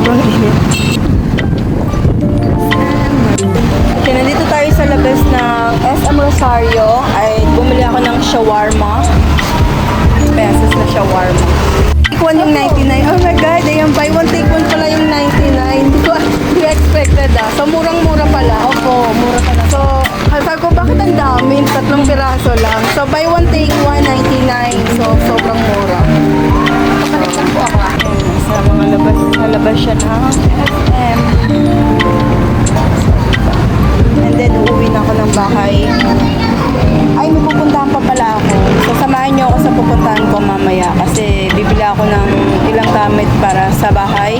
sobrang init. Okay, nandito tayo sa labas ng SM Rosario. Ay bumili ako ng shawarma. Pesos na shawarma. Take one yung 99. Oh my God, ayan, buy one take one pala yung 99. Hindi ko expected So murang-mura pala. Opo, mura pala. So, sabi ko, bakit ang dami? 3 piraso lang. So buy one take one, 99. So sobrang mura. Pakalitan po ako. Sa mga labas siya ng SM. And then, uuwi na ako ng bahay. Ay, may pupuntahan pa pala ako. So, samahan niyo ako sa pupuntahan ko mamaya. Kasi, bibili ako ng ilang gamit para sa bahay.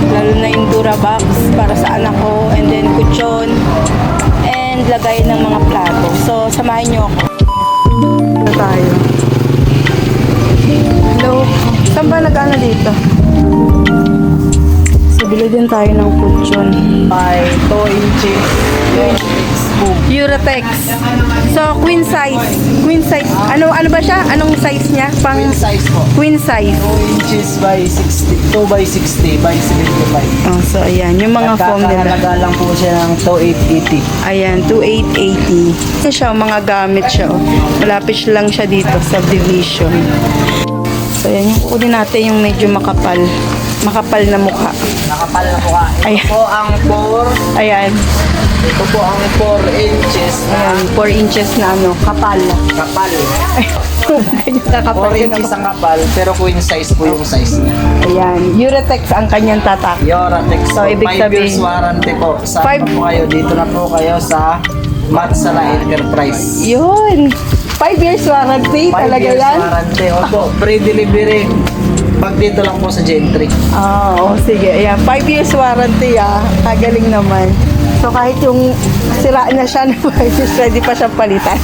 Lalo na yung Durabox para sa anak ko. And then, kutsyon. And, lagay ng mga plato. So, samahan niyo ako. Ito tayo. Hello. Saan ba nag-ano dito? So, bili din tayo ng kutsyon. By 2 inches. Eurotex. So, queen size. Queen size. Ano ba siya? Anong size niya? Pang Queen size po. queen size. 2 inches by 60. 2 by 60 by 75. Oh, so, ayan. Yung mga foam nila. Nagkakahalaga lang po siya ng 2,880. Ayan, 2,880. Ito siya, mga gamit siya. Oh. Malapit lang siya dito sa division. So, ayan. Yung kunin natin yung medyo makapal. Makapal na mukha. Nakapal na po ka. Ito Ayan. po ang 4. Ayan. Ito po ang 4 inches na Ayan, 4 inches na ano, kapal. kapal. Ganyan kakapal 4 yun inches ako. ang kapal, pero queen size po yung size niya. Ayan, Eurotex ang kanyang tatak. Yoratex. So, ibig 5 years sabihin- warranty po. Saan Five- po kayo? Dito na po kayo sa Matsala Enterprise. Yun. 5 years warranty 5 talaga years yan? warranty. Opo, free delivery. Pag dito lang po sa Gentry. Oo, sige. Ayan, 5 years warranty Kagaling naman. So kahit yung sira na siya na 5 years, ready pa siyang palitan.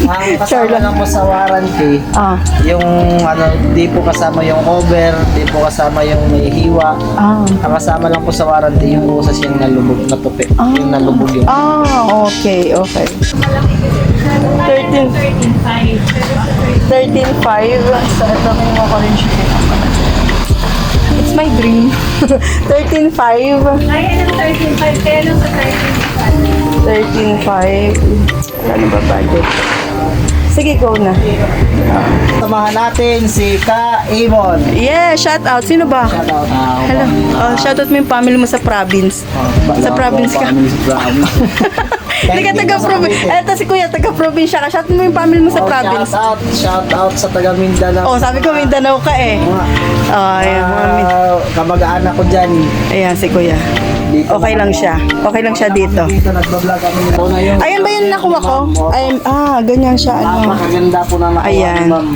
Ang Sure kasama lang. lang po sa warranty, Ah. yung di po kasama yung cover, di po kasama yung may hiwa. Ah. Ang kasama lang po sa warranty, yung usas yung nalubog, natupi. Yung nalubog yung. Okay, okay. 13.5. So ito may mga orange cake. It's my dream. 13.5. Kaya ng 13.5, kaya lang sa 13.5. Ano ba budget? Sige, go na. Samahan natin si Ka Avon. Yeah, shout out. Sino ba? Shout out. Hello. Shout out mo yung family mo sa province. Sa province ka. Hindi ka taga-province. Eto si Kuya, taga-probinsya ka. Shout out mo yung family mo sa province. Shout out sa taga Mindanao. Oh, sabi ko Mindanao ka eh. Oh, ayan, mga Kamag-anak ko dyan. ayan si Kuya. Dito Okay lang siya. Okay lang siya dito. Dito nagbablog kami. Ito na yung Ayan ba yung nakuha ko? Ayun, ganyan siya. Ano. Napakaganda po na nakuha Ayan. ni ma'am.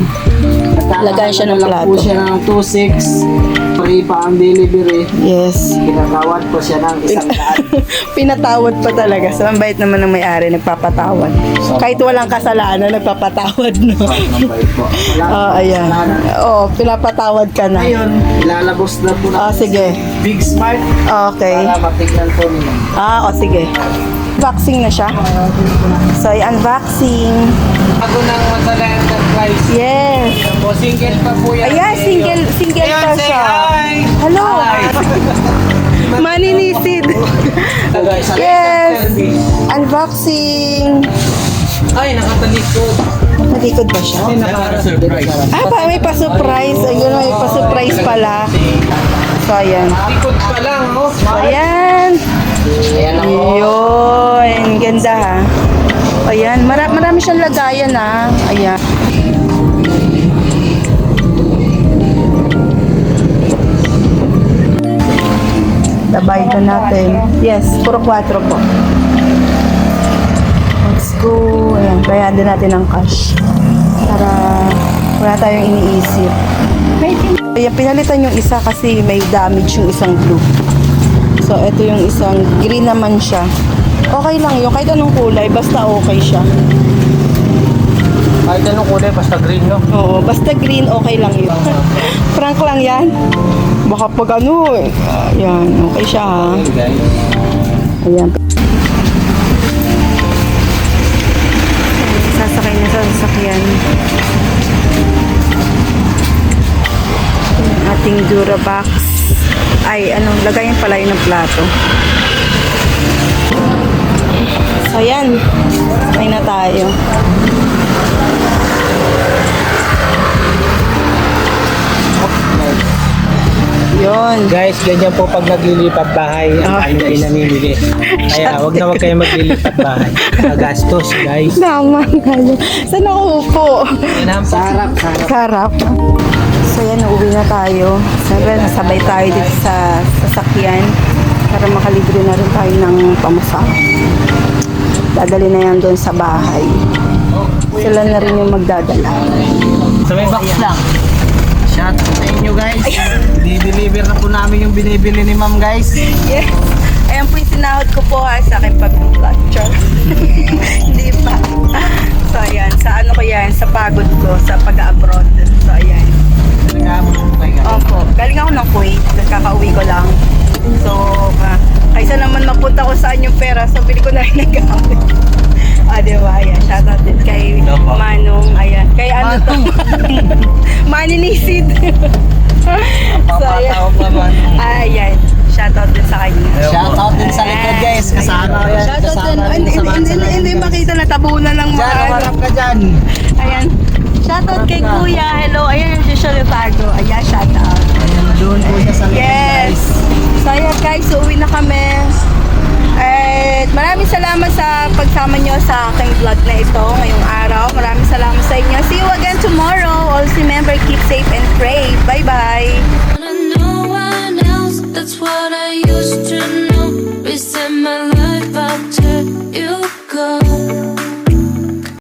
Lagyan siya ng Nagkakahalaga lang po plato. siya ng 2,600. Free pa ang delivery. Yes. Kinatawad po siya ng 100. Pinatawad pa talaga. So, ang bait naman ng may-ari, nagpapatawad. Kahit walang kasalanan, nagpapatawad, no? Ang bait po. Ayan. Pinapatawad ka na. Ngayon, ilalabos na po na Sige. Big Smart Okay. para matignan po ninyo. Sige. Unboxing na siya. So, i-unboxing. Ako ng Matsala Enterprise. Yes. Po, single pa po yan. Ayan, single Ayan, pa say siya. hi! Hello. Maninisid. Yes. Unboxing. Ay, nakatalikod. Nalikod ba siya? Naka-surprise. May pa-surprise. Ayun, may pa-surprise pala. So, ayan. Likod pa lang, oh. Ayan. Ayan ako. Yun. Ganda ha. Ayan. Marami siyang lagayan ha. Ayan. Sabay na natin. Yes, puro 4 po. Let's go. Ayan, bayaran din natin ng cash. Para wala tayong iniisip. Ayan, pinalitan yung isa kasi may damage yung isang blue. So, ito yung isang green naman siya. Okay lang yun. Kahit anong kulay, basta okay siya. Kahit anong kulay, basta green, no? Oo, basta green, okay lang yun. Frank lang yan. Baka pag ano, ayan, okay siya ha. Okay, guys. Ayan. Sasakay na sa sasakyan. Yung ating Durabox. Ay, lagayan pala yun ng plato. So, ayan. Sakay na tayo. Yun. Guys, ganyan po pag naglilipat bahay, ang aming pinamimili. Kaya wag kayo maglilipat bahay. Magastos, guys. Naman, kaya. Saan ako upo? Sarap. Sarap. So yan, uuwi na tayo. Sabi, nasabay tayo dito sa sasakyan para makalibre na rin tayo ng pamasahe. Dadali na yan doon sa bahay. Sila na rin yung magdadala. So may box lang. Shout out sa inyo, guys. Di-deliver na po namin yung binibili ni ma'am, guys. Yes. Ayan po yung sinahod ko po sa aking pag-lecture. Hindi pa. So ayan, sa ano ko yan, sa pagod ko, sa pag-abroad. So ayan. Nag-aabot po kayo. Opo, galing ako ng Kuwait, kakauwi ko lang. So, kaysa naman magpunta ko saan yung pera, so bili ko na rin ng gamit. Diba? Ayan, shoutout din kay Opo. Manong, ayan. Kay ano to? Maninisid. So, ayan. Papatawag naman. Ayan, shoutout din sa kanya. Shout out din sa likod, guys. Kasama ko yan. Shoutout din. Kasama din sa mga Hindi makita na tabunan ng Diyan, mga harap ka dyan. Ayan. Shoutout kay Kuya. Hello. Ayan yung Joshua Tago. Ayan, shoutout. Ayan, doon po siya sa likod, Yes. guys. So ayan guys, uwi na kami. At maraming salamat sa pagsama nyo sa aking vlog na ito ngayong araw. Maraming salamat sa inyo. See you again tomorrow. Always remember, keep safe and pray. Bye-bye. No one else, that's what I used to know.